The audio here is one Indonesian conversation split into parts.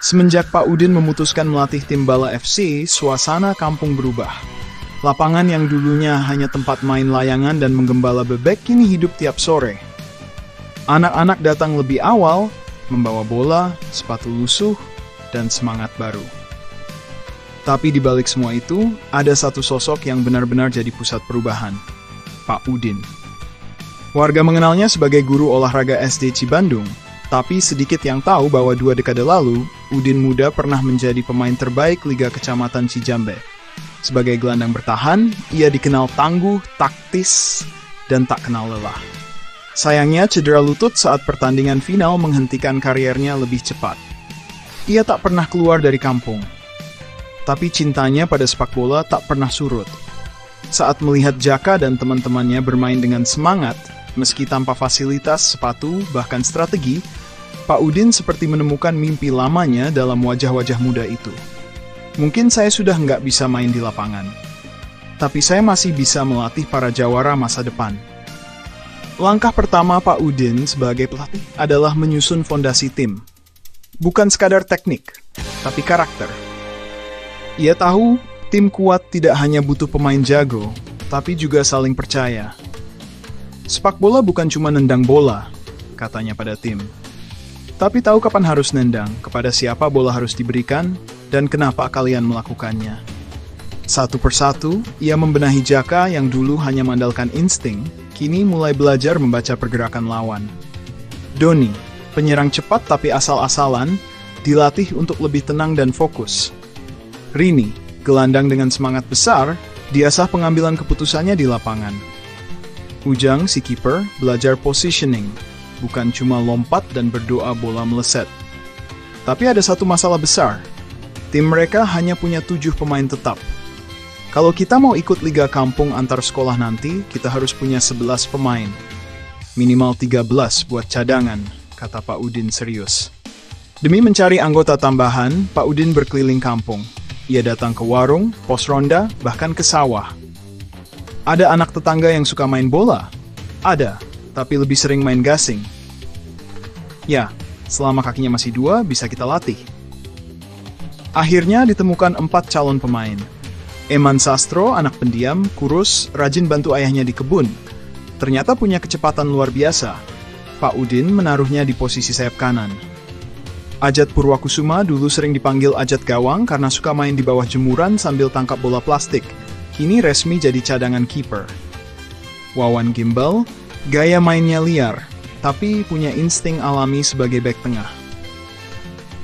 Semenjak Pak Udin memutuskan melatih tim Bala FC, suasana kampung berubah. Lapangan yang dulunya hanya tempat main layangan dan menggembala bebek kini hidup tiap sore. Anak-anak datang lebih awal, membawa bola, sepatu lusuh, dan semangat baru. Tapi di balik semua itu, ada satu sosok yang benar-benar jadi pusat perubahan, Pak Udin. Warga mengenalnya sebagai guru olahraga SD Cibandung, tapi sedikit yang tahu bahwa 2 dekade lalu, Udin muda pernah menjadi pemain terbaik Liga Kecamatan Cijambe. Sebagai gelandang bertahan, ia dikenal tangguh, taktis, dan tak kenal lelah. Sayangnya cedera lutut saat pertandingan final menghentikan kariernya lebih cepat. Ia tak pernah keluar dari kampung. Tapi cintanya pada sepak bola tak pernah surut. Saat melihat Jaka dan teman-temannya bermain dengan semangat, meski tanpa fasilitas, sepatu, bahkan strategi, Pak Udin seperti menemukan mimpi lamanya dalam wajah-wajah muda itu. Mungkin saya sudah nggak bisa main di lapangan, tapi saya masih bisa melatih para jawara masa depan. Langkah pertama Pak Udin sebagai pelatih adalah menyusun fondasi tim. Bukan sekadar teknik, tapi karakter. Ia tahu tim kuat tidak hanya butuh pemain jago, tapi juga saling percaya. Sepak bola bukan cuma nendang bola, katanya pada tim. Tapi tahu kapan harus nendang, kepada siapa bola harus diberikan, dan kenapa kalian melakukannya. Satu persatu, ia membenahi Jaka yang dulu hanya mengandalkan insting, kini mulai belajar membaca pergerakan lawan. Doni, penyerang cepat tapi asal-asalan, dilatih untuk lebih tenang dan fokus. Rini, gelandang dengan semangat besar, diasah pengambilan keputusannya di lapangan. Ujang, si kiper, belajar positioning, bukan cuma lompat dan berdoa bola meleset. Tapi ada satu masalah besar, tim mereka hanya punya 7 pemain tetap. Kalau kita mau ikut Liga Kampung antar sekolah nanti, kita harus punya 11 pemain. Minimal 13 buat cadangan, kata Pak Udin serius. Demi mencari anggota tambahan, Pak Udin berkeliling kampung. Ia datang ke warung, pos ronda, bahkan ke sawah. Ada anak tetangga yang suka main bola? Ada, tapi lebih sering main gasing. Ya, selama kakinya masih 2, bisa kita latih. Akhirnya ditemukan 4 calon pemain. Eman Sastro, anak pendiam, kurus, rajin bantu ayahnya di kebun. Ternyata punya kecepatan luar biasa. Pak Udin menaruhnya di posisi sayap kanan. Ajat Purwakusuma dulu sering dipanggil Ajat Gawang karena suka main di bawah jemuran sambil tangkap bola plastik. Kini resmi jadi cadangan kiper. Wawan Gimbal, gaya mainnya liar, tapi punya insting alami sebagai bek tengah.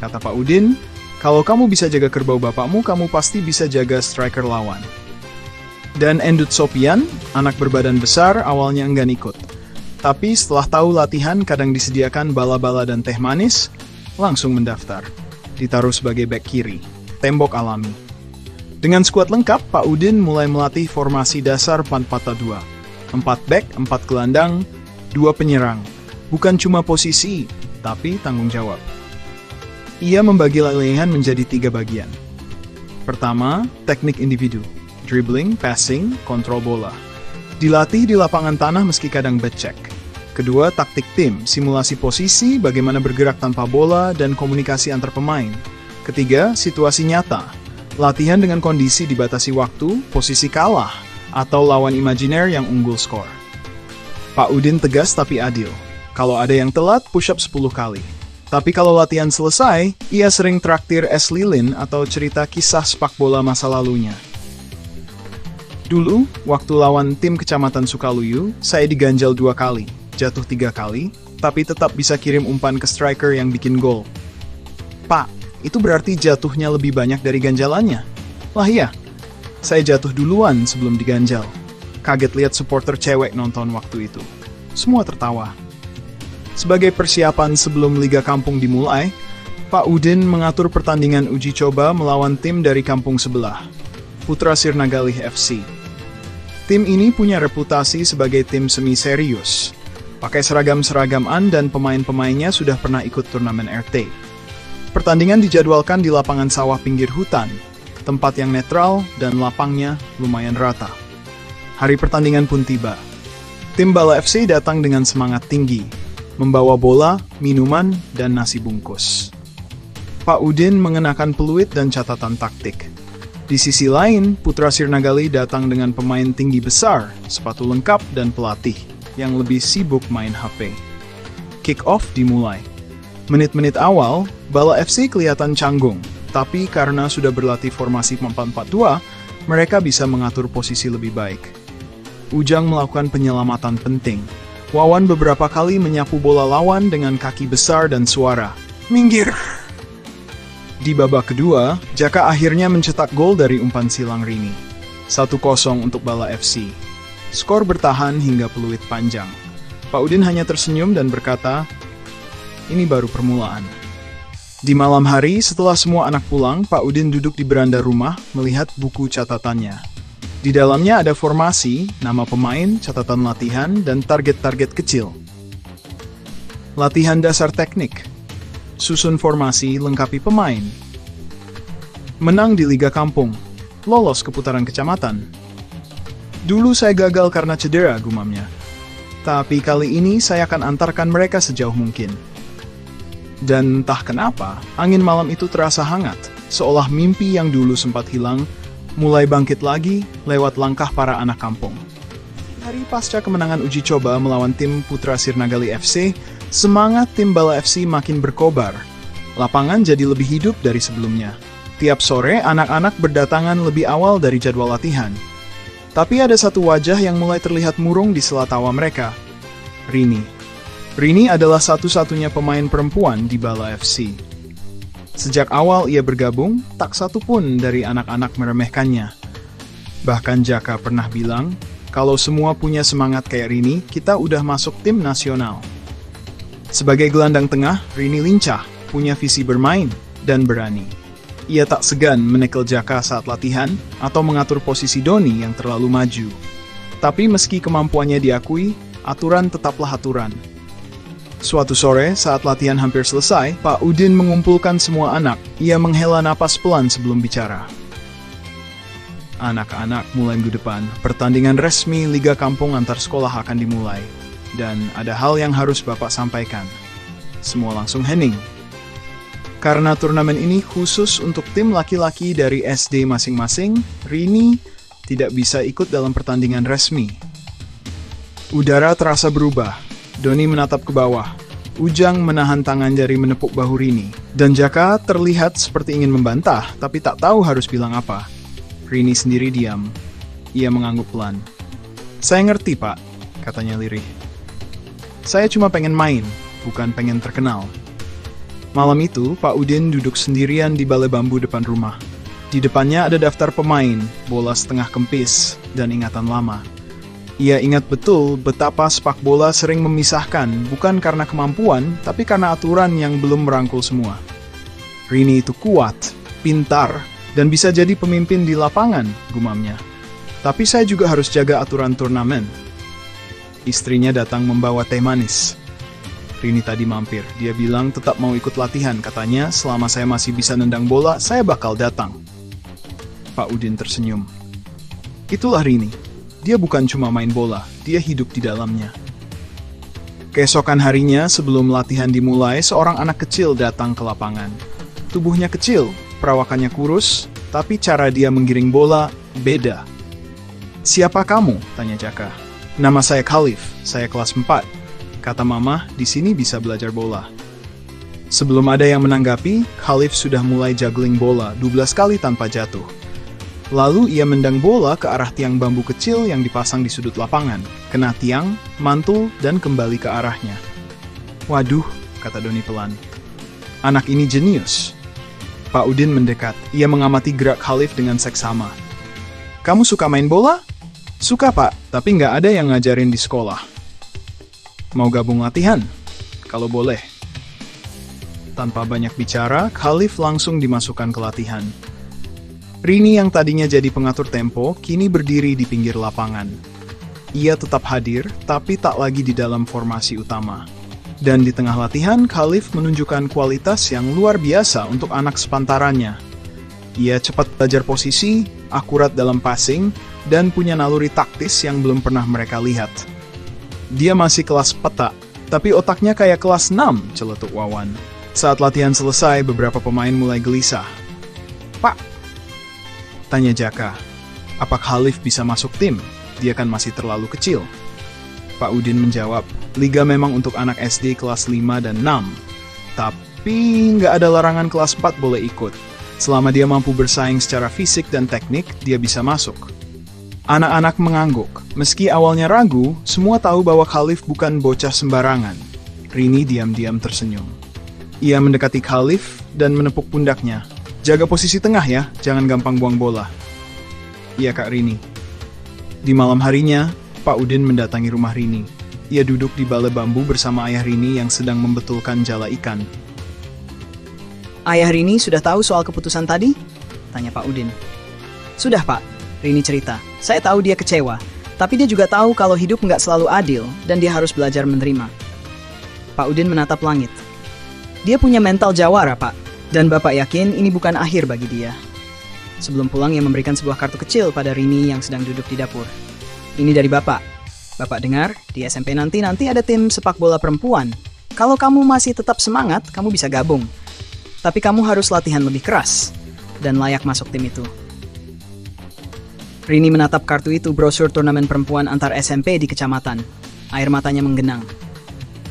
Kata Pak Udin, kalau kamu bisa jaga kerbau bapakmu, kamu pasti bisa jaga striker lawan. Dan Endut Sopian, anak berbadan besar, awalnya enggan ikut. Tapi setelah tahu latihan kadang disediakan bala-bala dan teh manis, langsung mendaftar. Ditaruh sebagai bek kiri, tembok alami. Dengan skuad lengkap, Pak Udin mulai melatih formasi dasar 4-4-2. 4 bek, 4 gelandang, 2 penyerang. Bukan cuma posisi, tapi tanggung jawab. Ia membagi latihan menjadi 3 bagian. Pertama, teknik individu. Dribbling, passing, kontrol bola. Dilatih di lapangan tanah meski kadang becek. Kedua, taktik tim, simulasi posisi, bagaimana bergerak tanpa bola, dan komunikasi antar pemain. Ketiga, situasi nyata, latihan dengan kondisi dibatasi waktu, posisi kalah, atau lawan imajiner yang unggul skor. Pak Udin tegas tapi adil. Kalau ada yang telat, push up 10 kali. Tapi kalau latihan selesai, ia sering traktir es lilin atau cerita kisah sepak bola masa lalunya. Dulu, waktu lawan tim Kecamatan Sukaluyu, saya diganjal 2 kali. Jatuh 3 kali, tapi tetap bisa kirim umpan ke striker yang bikin gol. Pak, itu berarti jatuhnya lebih banyak dari ganjalannya? Lah iya, saya jatuh duluan sebelum diganjal. Kaget lihat supporter cewek nonton waktu itu. Semua tertawa. Sebagai persiapan sebelum Liga Kampung dimulai, Pak Udin mengatur pertandingan uji coba melawan tim dari kampung sebelah, Putra Sirnagalih FC. Tim ini punya reputasi sebagai tim semi serius. Pakai seragam-seragaman dan pemain-pemainnya sudah pernah ikut turnamen RT. Pertandingan dijadwalkan di lapangan sawah pinggir hutan, tempat yang netral dan lapangnya lumayan rata. Hari pertandingan pun tiba. Tim Bala FC datang dengan semangat tinggi, membawa bola, minuman, dan nasi bungkus. Pak Udin mengenakan peluit dan catatan taktik. Di sisi lain, Putra Sirnagali datang dengan pemain tinggi besar, sepatu lengkap dan pelatih yang lebih sibuk main HP. Kick-off dimulai. Menit-menit awal, Bala FC kelihatan canggung, tapi karena sudah berlatih formasi 4-4-2, mereka bisa mengatur posisi lebih baik. Ujang melakukan penyelamatan penting. Wawan beberapa kali menyapu bola lawan dengan kaki besar dan suara, "Minggir!" Di babak kedua, Jaka akhirnya mencetak gol dari umpan silang Rini. 1-0 untuk Bala FC. Skor bertahan hingga peluit panjang. Pak Udin hanya tersenyum dan berkata, "Ini baru permulaan." Di malam hari, setelah semua anak pulang, Pak Udin duduk di beranda rumah melihat buku catatannya. Di dalamnya ada formasi, nama pemain, catatan latihan, dan target-target kecil. Latihan dasar teknik. Susun formasi, lengkapi pemain. Menang di Liga Kampung. Lolos ke putaran kecamatan. Dulu saya gagal karena cedera, gumamnya. Tapi kali ini saya akan antarkan mereka sejauh mungkin. Dan entah kenapa, angin malam itu terasa hangat, seolah mimpi yang dulu sempat hilang, mulai bangkit lagi lewat langkah para anak kampung. Hari pasca kemenangan uji coba melawan tim Putra Sirnagali FC, semangat tim Bala FC makin berkobar. Lapangan jadi lebih hidup dari sebelumnya. Tiap sore, anak-anak berdatangan lebih awal dari jadwal latihan. Tapi ada satu wajah yang mulai terlihat murung di sela tawa mereka. Rini. Rini adalah satu-satunya pemain perempuan di Bala FC. Sejak awal ia bergabung, tak satu pun dari anak-anak meremehkannya. Bahkan Jaka pernah bilang, kalau semua punya semangat kayak Rini, kita udah masuk tim nasional. Sebagai gelandang tengah, Rini lincah, punya visi bermain, dan berani. Ia tak segan menekel Jaka saat latihan, atau mengatur posisi Doni yang terlalu maju. Tapi meski kemampuannya diakui, aturan tetaplah aturan. Suatu sore, saat latihan hampir selesai, Pak Udin mengumpulkan semua anak. Ia menghela napas pelan sebelum bicara. Anak-anak, mulai minggu depan, pertandingan resmi Liga Kampung antar sekolah akan dimulai. Dan ada hal yang harus Bapak sampaikan. Semua langsung hening. Karena turnamen ini khusus untuk tim laki-laki dari SD masing-masing, Rini tidak bisa ikut dalam pertandingan resmi. Udara terasa berubah. Doni menatap ke bawah. Ujang menahan tangan jari menepuk bahu Rini. Dan Jaka terlihat seperti ingin membantah, tapi tak tahu harus bilang apa. Rini sendiri diam. Ia mengangguk pelan. "Saya ngerti, Pak," katanya lirih. "Saya cuma pengen main, bukan pengen terkenal." Malam itu, Pak Udin duduk sendirian di balai bambu depan rumah. Di depannya ada daftar pemain, bola setengah kempis, dan ingatan lama. Ia ingat betul betapa sepak bola sering memisahkan, bukan karena kemampuan, tapi karena aturan yang belum merangkul semua. Rini itu kuat, pintar, dan bisa jadi pemimpin di lapangan, gumamnya. Tapi saya juga harus jaga aturan turnamen. Istrinya datang membawa teh manis. Rini tadi mampir, dia bilang tetap mau ikut latihan, katanya selama saya masih bisa nendang bola, saya bakal datang. Pak Udin tersenyum. Itulah Rini. Dia bukan cuma main bola, dia hidup di dalamnya. Keesokan harinya, sebelum latihan dimulai, seorang anak kecil datang ke lapangan. Tubuhnya kecil, perawakannya kurus, tapi cara dia menggiring bola beda. "Siapa kamu?" tanya Jaka. "Nama saya Khalif, saya kelas 4. Kata Mama, di sini bisa belajar bola." Sebelum ada yang menanggapi, Khalif sudah mulai juggling bola 12 kali tanpa jatuh. Lalu ia mendang bola ke arah tiang bambu kecil yang dipasang di sudut lapangan, kena tiang, mantul, dan kembali ke arahnya. "Waduh," kata Doni pelan. "Anak ini jenius." Pak Udin mendekat. Ia mengamati gerak Khalif dengan seksama. "Kamu suka main bola?" "Suka, Pak, tapi nggak ada yang ngajarin di sekolah." "Mau gabung latihan?" "Kalau boleh." Tanpa banyak bicara, Khalif langsung dimasukkan ke latihan. Rini yang tadinya jadi pengatur tempo, kini berdiri di pinggir lapangan. Ia tetap hadir, tapi tak lagi di dalam formasi utama. Dan di tengah latihan, Khalif menunjukkan kualitas yang luar biasa untuk anak sepantarannya. Ia cepat belajar posisi, akurat dalam passing, dan punya naluri taktis yang belum pernah mereka lihat. Dia masih kelas peta, tapi otaknya kayak kelas 6, celetuk Wawan. Saat latihan selesai, beberapa pemain mulai gelisah. "Pak," tanya Jaka, "apa Khalif bisa masuk tim? Dia kan masih terlalu kecil." Pak Udin menjawab, "Liga memang untuk anak SD kelas 5 dan 6. Tapi nggak ada larangan kelas 4 boleh ikut. Selama dia mampu bersaing secara fisik dan teknik, dia bisa masuk." Anak-anak mengangguk. Meski awalnya ragu, semua tahu bahwa Khalif bukan bocah sembarangan. Rini diam-diam tersenyum. Ia mendekati Khalif dan menepuk pundaknya. "Jaga posisi tengah ya, jangan gampang buang bola." "Iya Kak Rini." Di malam harinya, Pak Udin mendatangi rumah Rini. Ia duduk di balai bambu bersama ayah Rini yang sedang membetulkan jala ikan. "Ayah Rini sudah tahu soal keputusan tadi?" tanya Pak Udin. "Sudah Pak," Rini cerita. "Saya tahu dia kecewa, tapi dia juga tahu kalau hidup nggak selalu adil dan dia harus belajar menerima." Pak Udin menatap langit. "Dia punya mental jawara, Pak. Dan Bapak yakin ini bukan akhir bagi dia." Sebelum pulang, ia memberikan sebuah kartu kecil pada Rini yang sedang duduk di dapur. "Ini dari Bapak. Bapak dengar, di SMP nanti ada tim sepak bola perempuan. Kalau kamu masih tetap semangat, kamu bisa gabung. Tapi kamu harus latihan lebih keras dan layak masuk tim itu." Rini menatap kartu itu, brosur turnamen perempuan antar SMP di kecamatan. Air matanya menggenang.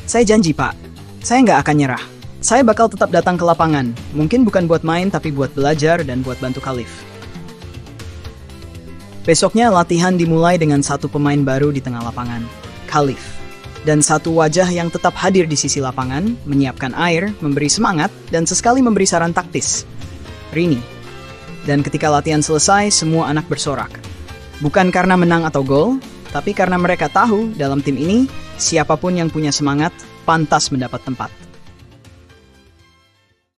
"Saya janji, Pak. Saya nggak akan nyerah. Saya bakal tetap datang ke lapangan, mungkin bukan buat main tapi buat belajar dan buat bantu Khalif." Besoknya latihan dimulai dengan satu pemain baru di tengah lapangan, Khalif. Dan satu wajah yang tetap hadir di sisi lapangan, menyiapkan air, memberi semangat, dan sesekali memberi saran taktis, Rini. Dan ketika latihan selesai, semua anak bersorak. Bukan karena menang atau gol, tapi karena mereka tahu dalam tim ini, siapapun yang punya semangat, pantas mendapat tempat.